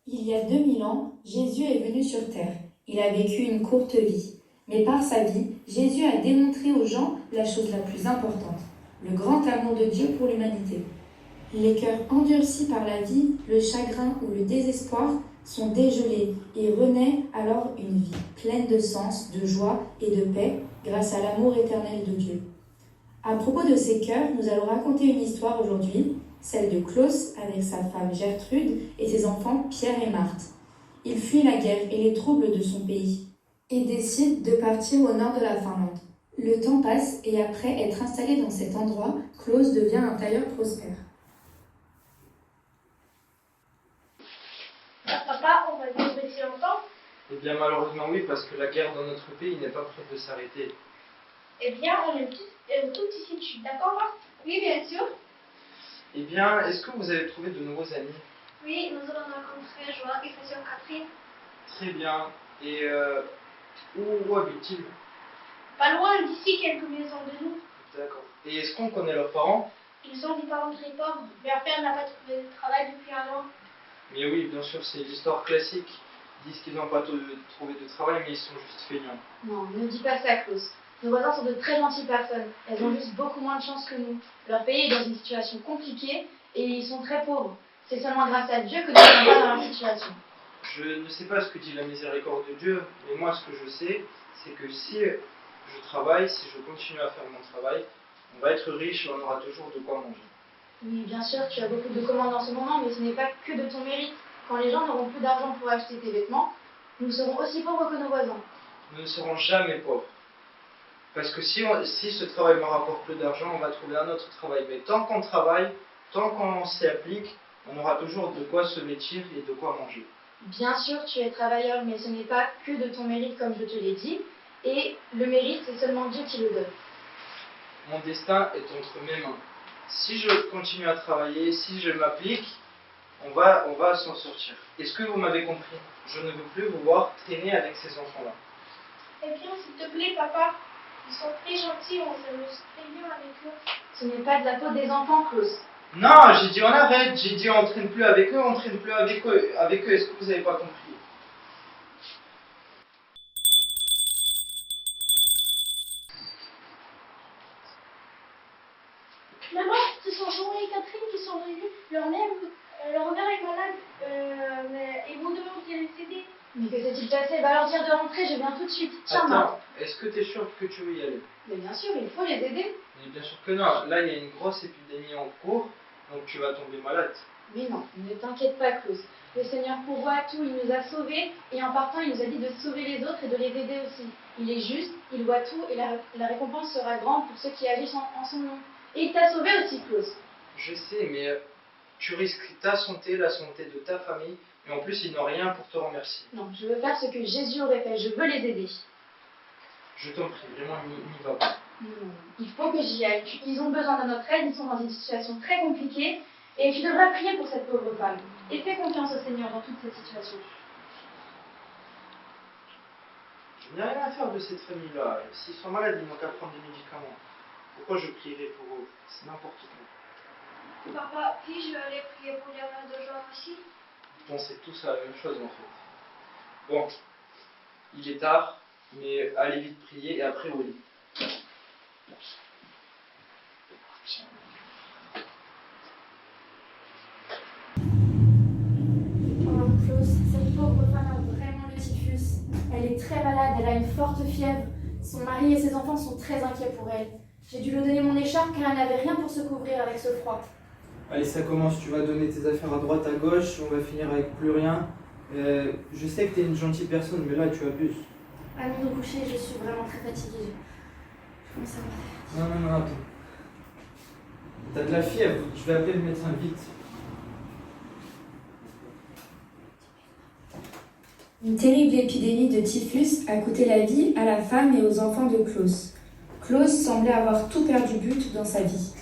Il y a 2000 ans, Jésus est venu sur terre. Il a vécu une courte vie. Mais par sa vie, Jésus a démontré aux gens la chose la plus importante, le grand amour de Dieu pour l'humanité. Les cœurs endurcis par la vie, le chagrin ou le désespoir sont dégelés et renaît alors une vie pleine de sens, de joie et de paix grâce à l'amour éternel de Dieu. À propos de ces cœurs, nous allons raconter une histoire aujourd'hui, celle de Klaus avec sa femme Gertrude et ses enfants Pierre et Marthe. Il fuit la guerre et les troubles de son pays et décide de partir au nord de la Finlande. Le temps passe et après être installé dans cet endroit, Klaus devient un tailleur prospère. Papa, on va vivre ici longtemps? Eh bien malheureusement oui, parce que la guerre dans notre pays n'est pas prête de s'arrêter. Eh bien, on est tout ici dessus, d'accord Marthe? Oui, bien sûr. Eh bien, est-ce que vous avez trouvé de nouveaux amis? Oui, nous allons rencontrer Joël et sa sœur Catherine. Très bien. Et où habitent-ils? Pas loin d'ici, quelques maisons de nous. D'accord. Et est-ce qu'on connaît leurs parents? Ils ont des parents très pauvres. Leur père n'a pas trouvé de travail depuis un an. Mais oui, bien sûr, c'est l'histoire classique. Ils disent qu'ils n'ont pas trouvé de travail, mais ils sont juste feignants. Non, ne dis pas ça, Klaus. Nos voisins sont de très gentilles personnes. Elles ont juste beaucoup moins de chance que nous. Leur pays est dans une situation compliquée et ils sont très pauvres. C'est seulement grâce à Dieu que nous sommes pas dans leur situation. Je ne sais pas ce que dit la miséricorde de Dieu, mais moi ce que je sais, c'est que si je travaille, si je continue à faire mon travail, on va être riche et on aura toujours de quoi manger. Oui, bien sûr, tu as beaucoup de commandes en ce moment, mais ce n'est pas que de ton mérite. Quand les gens n'auront plus d'argent pour acheter tes vêtements, nous serons aussi pauvres que nos voisins. Nous ne serons jamais pauvres. Parce que si ce travail me rapporte plus d'argent, on va trouver un autre travail. Mais tant qu'on travaille, tant qu'on s'y applique, on aura toujours de quoi se vêtir et de quoi manger. Bien sûr, tu es travailleur, mais ce n'est pas que de ton mérite, comme je te l'ai dit. Et le mérite, c'est seulement Dieu qui le donne. Mon destin est entre mes mains. Si je continue à travailler, si je m'applique, on va s'en sortir. Est-ce que vous m'avez compris? Je ne veux plus vous voir traîner avec ces enfants-là. Eh bien, s'il te plaît, papa, ils sont très gentils, on s'amuse très bien avec eux. Ce n'est pas de la faute des enfants, Klaus. Non, j'ai dit on arrête, j'ai dit on traîne plus avec eux, on traîne plus avec eux. Est-ce que vous n'avez pas compris? Maman, ce sont Joël et Catherine qui sont venus. Leur mère est malade, et vous devez les aider. Mais que s'est-il passé? Va leur dire de rentrer, je viens tout de suite. Tiens, Marthe. Attends, est-ce que tu es sûr que tu veux y aller? Mais bien sûr, il faut les aider. Mais bien sûr que non, là il y a une grosse épidémie en cours, donc tu vas tomber malade. Mais non, ne t'inquiète pas, Klaus. Le Seigneur pourvoit tout, il nous a sauvés, et en partant, il nous a dit de sauver les autres et de les aider aussi. Il est juste, il voit tout, et la récompense sera grande pour ceux qui agissent en son nom. Et il t'a sauvé aussi, Klaus. Je sais, mais tu risques ta santé, la santé de ta famille, et en plus ils n'ont rien pour te remercier. Non, je veux faire ce que Jésus aurait fait, je veux les aider. Je t'en prie, vraiment, n'y va pas. Non, il faut que j'y aille. Ils ont besoin de notre aide, ils sont dans une situation très compliquée, et tu devras prier pour cette pauvre femme. Et fais confiance au Seigneur dans toute cette situation. Je n'ai rien à faire de cette famille-là. S'ils sont malades, ils n'ont qu'à prendre des médicaments. Pourquoi je prierai pour eux? C'est n'importe quoi. Papa, puis-je aller prier pour les malades de Joël aussi? Bon, c'est tous la même chose en fait. Bon, il est tard, mais allez vite prier et après au lit. Oh, Klaus, cette pauvre femme a vraiment le typhus. Elle est très malade, elle a une forte fièvre. Son mari et ses enfants sont très inquiets pour elle. J'ai dû lui donner mon écharpe car elle n'avait rien pour se couvrir avec ce froid. Allez, ça commence, tu vas donner tes affaires à droite, à gauche, on va finir avec plus rien. Je sais que tu es une gentille personne, mais là tu abuses. Allons nous coucher, je suis vraiment très fatiguée. Je commence à me Non, attends. T'as de la fièvre, je vais appeler le médecin vite. Une terrible épidémie de typhus a coûté la vie à la femme et aux enfants de Klaus. Klaus semblait avoir tout perdu but dans sa vie.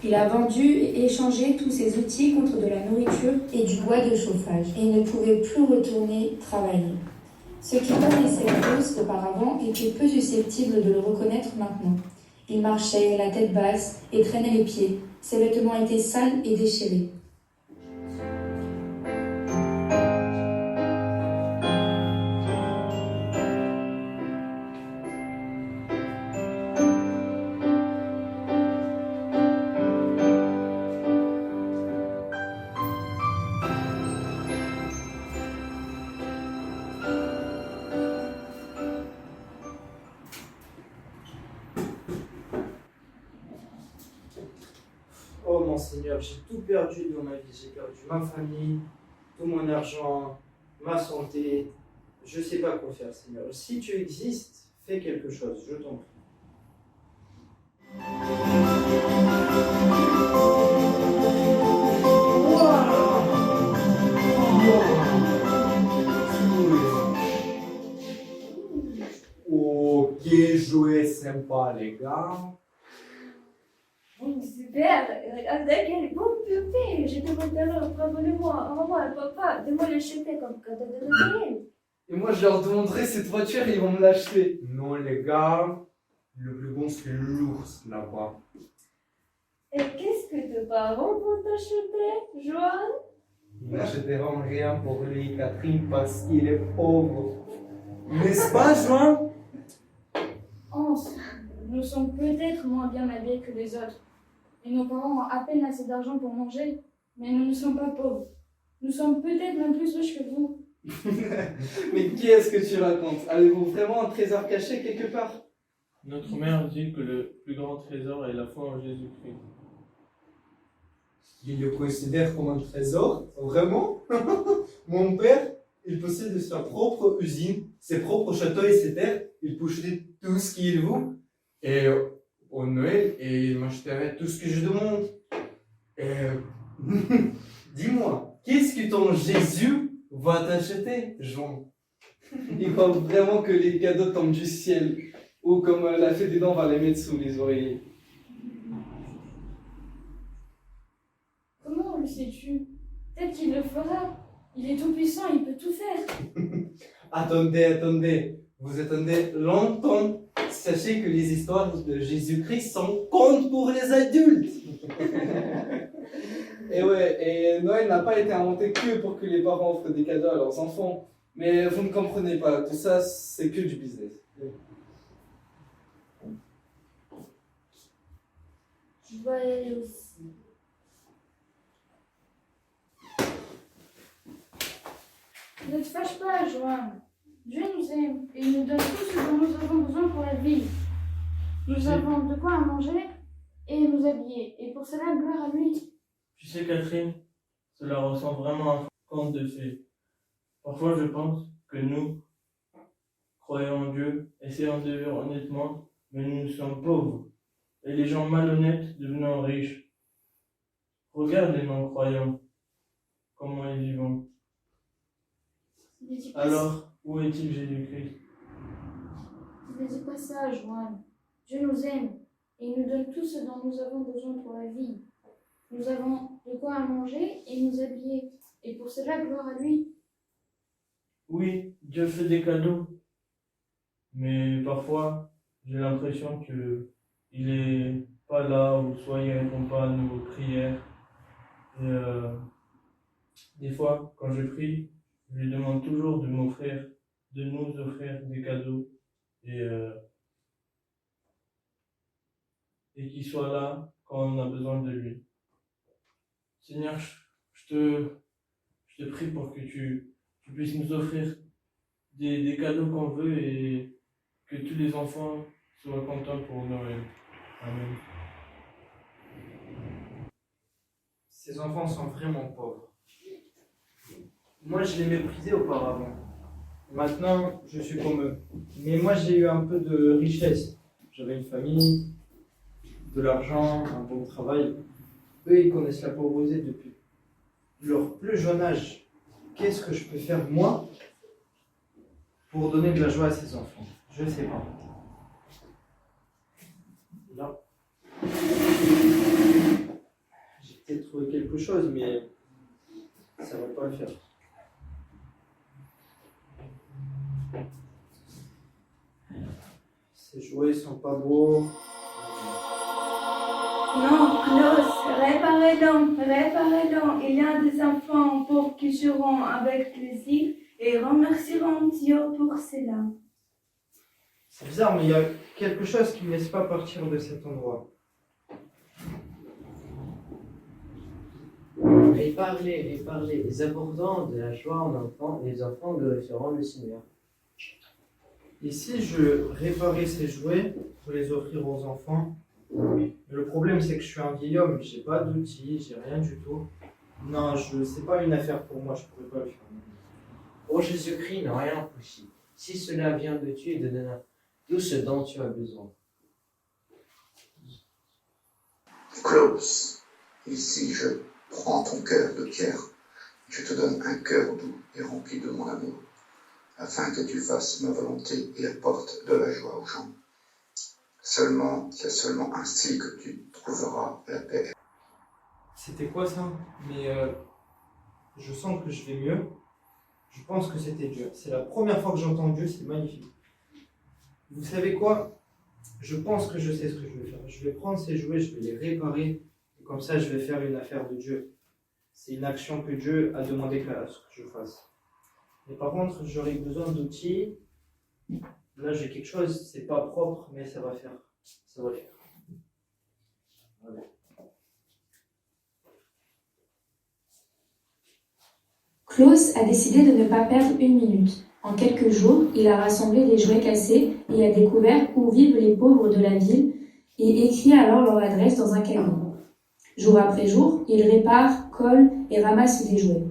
Il a vendu et échangé tous ses outils contre de la nourriture et du bois de chauffage et ne pouvait plus retourner travailler. Ceux qui connaissaient Klaus auparavant étaient peu susceptibles de le reconnaître maintenant. Il marchait la tête basse et traînait les pieds. Ses vêtements étaient sales et déchirés. Seigneur, j'ai tout perdu dans ma vie. J'ai perdu ma famille, tout mon argent, ma santé. Je ne sais pas quoi faire, Seigneur. Si tu existes, fais quelque chose, je t'en prie. Oh, quel jouet sympa, les gars. Oh, super, regardez quel beau bébé. Je te montre bravo-le-moi. Maman et papa, de me l'acheter comme cadeau de Noël. Et moi, je leur demanderai cette voiture et ils vont me l'acheter. Non, les gars, le plus bon, c'est l'ours là-bas. Et qu'est-ce que tes parents vont t'acheter, Joanne? Ils n'achèteront rien pour lui, Catherine, parce qu'il est pauvre. N'est-ce pas, Joan? Hans, nous sommes peut-être moins bien habillés que les autres. Et nos parents ont à peine assez d'argent pour manger, mais nous ne sommes pas pauvres. Nous sommes peut-être même plus riches que vous. Mais qu'est-ce que tu racontes? Avez-vous vraiment un trésor caché quelque part? Notre mère dit que le plus grand trésor est la foi en Jésus-Christ. Il le considère comme un trésor? Vraiment? Mon père, il possède sa propre usine, ses propres châteaux et ses terres. Il possède tout ce qu'il veut. Et au Noël, et il m'achèterait tout ce que je demande. Et dis-moi, qu'est-ce que ton Jésus va t'acheter, Jean? Ils croient vraiment que les cadeaux tombent du ciel. Ou comme la fée des dents va les mettre sous les oreillers. Comment le sais-tu? Peut-être qu'il le fera. Il est tout puissant, il peut tout faire. Attendez. Vous attendez longtemps. Sachez que les histoires de Jésus-Christ sont contes pour les adultes. Et ouais, et Noël n'a pas été inventé que pour que les parents offrent des cadeaux à leurs enfants. Mais vous ne comprenez pas, tout ça c'est que du business. Je vais y aller aussi. Ne te fâche pas, Joanne. Dieu nous aime et il nous donne tout ce dont nous avons besoin pour la vie. Nous avons de quoi à manger et nous habiller. Et pour cela, gloire à lui. Tu sais, Catherine, cela ressemble vraiment à un conte de fées. Parfois, je pense que nous, croyons en Dieu, essayons de vivre honnêtement, mais nous sommes pauvres. Et les gens malhonnêtes devenant riches. Regarde les non-croyants, comment ils vivent. Ne dis pas Alors, où est-il Jésus-Christ? Ne dis pas ça, Joanne. Dieu nous aime et il nous donne tout ce dont nous avons besoin pour la vie. Nous avons de quoi à manger et nous habiller. Et pour cela, gloire à lui. Oui, Dieu fait des cadeaux. Mais parfois, j'ai l'impression que il est pas là, ou soit il répond pas à nos prières. Et des fois, quand je prie, je lui demande toujours de nous offrir des cadeaux et qu'il soit là quand on a besoin de lui. Seigneur, je te prie pour que tu puisses nous offrir des cadeaux qu'on veut et que tous les enfants soient contents pour Noël. Amen. Ces enfants sont vraiment pauvres. Moi, je les méprisais auparavant. Maintenant, je suis comme eux. Mais moi, j'ai eu un peu de richesse. J'avais une famille, de l'argent, un bon travail. Eux, ils connaissent la pauvreté depuis leur plus jeune âge. Qu'est-ce que je peux faire, moi, pour donner de la joie à ces enfants? Je ne sais pas. Là. J'ai peut-être trouvé quelque chose, mais ça ne va pas le faire. Ces jouets sont pas beaux. Non, Klaus, réparez-le. Il y a des enfants pauvres qui joueront avec plaisir et remercieront Dieu pour cela. C'est bizarre, mais il y a quelque chose qui ne me laisse pas partir de cet endroit. Et parlez. Les apportants de la joie en enfant, les enfants glorifieront le Seigneur. Et si je réparais ces jouets pour les offrir aux enfants, Oui. Mais le problème, c'est que je suis un vieil homme, j'ai pas d'outils, j'ai rien du tout. Non, c'est pas une affaire pour moi, je pourrais pas le faire. Pour Jésus-Christ n'a rien impossible. Si cela vient de Dieu, il te donnera tout ce dont tu as besoin. Klaus, ici je prends ton cœur de pierre, je te donne un cœur doux et rempli de mon amour, afin que tu fasses ma volonté et apportes de la joie aux gens. C'est seulement ainsi que tu trouveras la paix. C'était quoi ça? Mais je sens que je vais mieux. Je pense que c'était Dieu. C'est la première fois que j'entends Dieu, c'est magnifique. Vous savez quoi? Je pense que je sais ce que je vais faire. Je vais prendre ces jouets, je vais les réparer. Et comme ça, je vais faire une affaire de Dieu. C'est une action que Dieu a demandé que je fasse. Mais par contre, j'aurai besoin d'outils. Là, j'ai quelque chose, c'est pas propre, mais ça va faire. Ça va le faire. Voilà. Klaus a décidé de ne pas perdre une minute. En quelques jours, il a rassemblé les jouets cassés et a découvert où vivent les pauvres de la ville et écrit alors leur adresse dans un cahier. Jour après jour, il répare, colle et ramasse des jouets.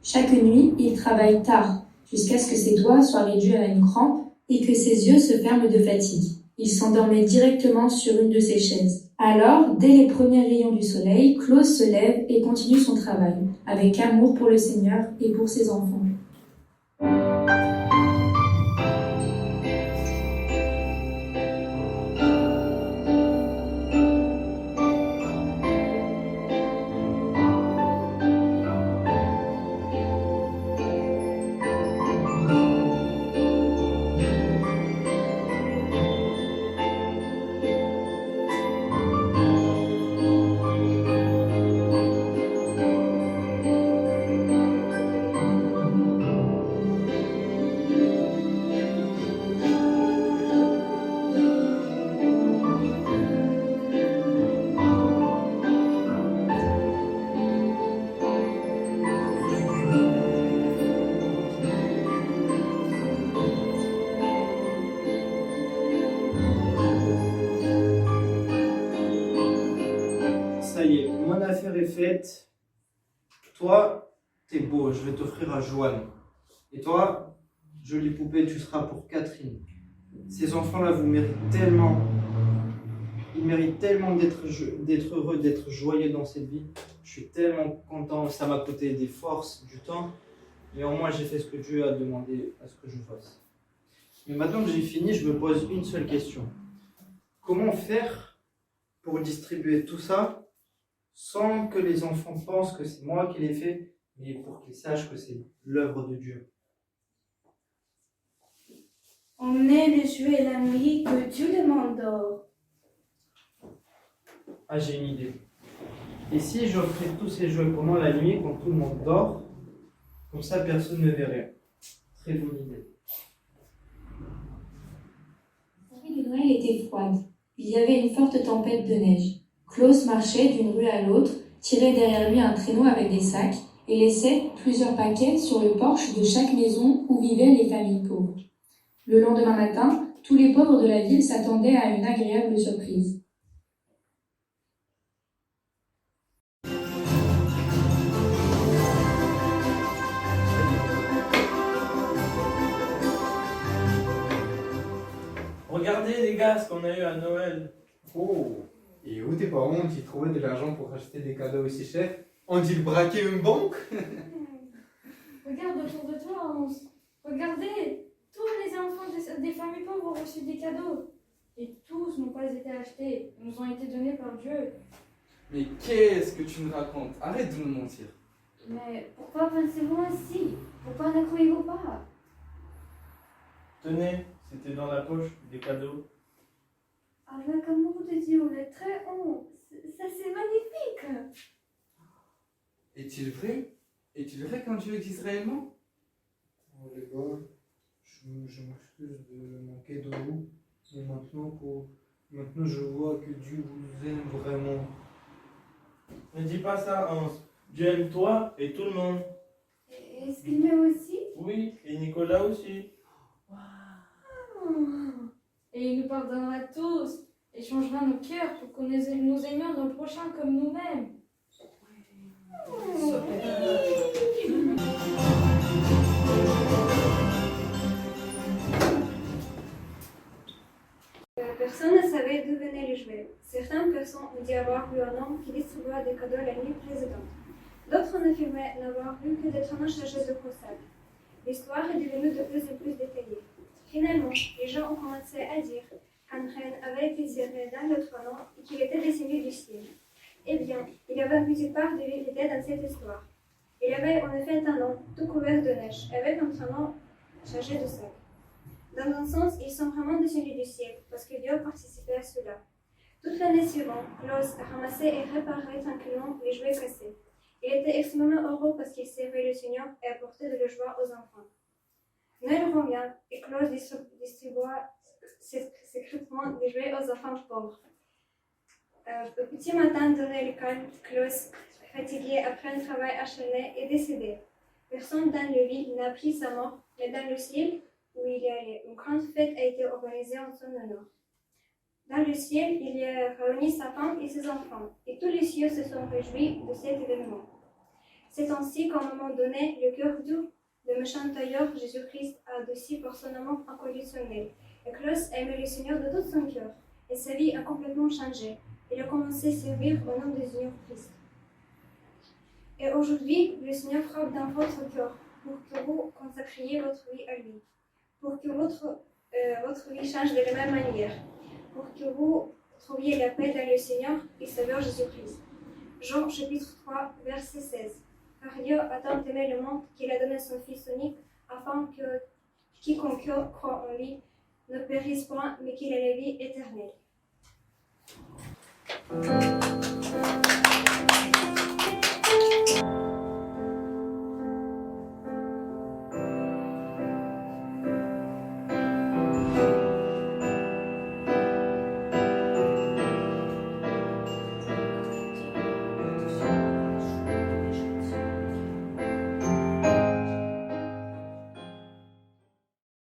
Chaque nuit, il travaille tard, jusqu'à ce que ses doigts soient réduits à une crampe et que ses yeux se ferment de fatigue. Il s'endormait directement sur une de ses chaises. Alors, dès les premiers rayons du soleil, Klaus se lève et continue son travail, avec amour pour le Seigneur et pour ses enfants. Ça y est, mon affaire est faite. Toi, t'es beau, je vais t'offrir à Joanne. Et toi, jolie poupée, tu seras pour Catherine. Ces enfants-là vous méritent tellement. Ils méritent tellement d'être heureux, d'être joyeux dans cette vie. Je suis tellement content, ça m'a coûté des forces, du temps. Mais au moins, j'ai fait ce que Dieu a demandé à ce que je fasse. Mais maintenant que j'ai fini, je me pose une seule question. Comment faire pour distribuer tout ça sans que les enfants pensent que c'est moi qui l'ai fait, mais pour qu'ils sachent que c'est l'œuvre de Dieu? Emmenez les jouets la nuit que tout le monde dort. Ah, j'ai une idée. Et si j'offrais tous ces jouets pendant la nuit, quand tout le monde dort, comme ça personne ne verrait. Très bonne idée. La nuit de Noël était froide. Il y avait une forte tempête de neige. Klaus marchait d'une rue à l'autre, tirait derrière lui un traîneau avec des sacs et laissait plusieurs paquets sur le porche de chaque maison où vivaient les familles pauvres. Le lendemain matin, tous les pauvres de la ville s'attendaient à une agréable surprise. Regardez les gars, ce qu'on a eu à Noël. Oh, et où tes parents ont-ils trouvé de l'argent pour acheter des cadeaux aussi chers? Ont-ils braqué une banque? Regarde autour de toi, Hans. Regardez, tous les enfants des familles pauvres ont reçu des cadeaux. Et tous n'ont pas été achetés, ils nous ont été donnés par Dieu. Mais qu'est-ce que tu nous racontes? Arrête de nous mentir. Mais pourquoi pensez-vous ainsi? Pourquoi ne croyez-vous pas? Tenez, c'était dans la poche, des cadeaux. Avec amour de Dieu, les très haut. Ça, c'est magnifique. Est-il vrai? Est-il vrai quand Dieu existe réellement? Oh, les gars, je m'excuse de manquer de vous. Mais maintenant je vois que Dieu vous aime vraiment. Ne dis pas ça, Hans. Dieu aime toi et tout le monde. Est-ce qu'il m'aime aussi? Oui, et Nicolas aussi. Et il nous pardonnera tous. et changera nos cœurs pour que nous aimions nos prochains comme nous-mêmes. Personne ne savait d'où venaient les jouets. Certaines personnes ont dit avoir vu un homme qui distribuait des cadeaux la nuit précédente. D'autres en affirmaient n'avoir vu que des tonneaux chargés de croissants. L'histoire est devenue de plus en plus détaillée. Finalement, les gens ont commencé à dire qu'un reine avait été tirée dans le tonneau et qu'il était descendu du ciel. Eh bien, il y avait une petite part de vérité dans cette histoire. Il y avait en effet un homme tout couvert de neige, avec un tonneau chargé de sable. Dans un sens, ils sont vraiment descendus du ciel, parce que Dieu participait à cela. Toute l'année suivante, Klaus ramassait et réparait tranquillement les jouets cassés. Il était extrêmement heureux parce qu'il servait le Seigneur et apportait de la joie aux enfants. Noël revient et Klaus distribua secrètement des jouets aux enfants pauvres. Au petit matin de Noël calme, Klaus, fatigué après un travail acharné, est décédé. Personne dans le lit n'a appris sa mort, mais dans le ciel, où il y allait, une grande fête a été organisée en son honneur. Dans le ciel, il y a réuni sa femme et ses enfants, et tous les cieux se sont réjouis de cet événement. C'est ainsi qu'à un moment donné, le cœur dur de méchant tailleur Jésus-Christ a adouci par son amour inconditionnel. Et Klaus a aimé le Seigneur de tout son cœur, et sa vie a complètement changé. Il a commencé à servir au nom du Seigneur Christ. Et aujourd'hui, le Seigneur frappe dans votre cœur pour que vous consacriez votre vie à lui, pour que votre vie change de la même manière, pour que vous trouviez la paix dans le Seigneur et Sauveur Jésus-Christ. Jean chapitre 3, verset 16. Car Dieu a tant aimé le monde qu'il a donné son Fils unique, afin que quiconque croit en lui ne périsse point, mais qu'il ait la vie éternelle.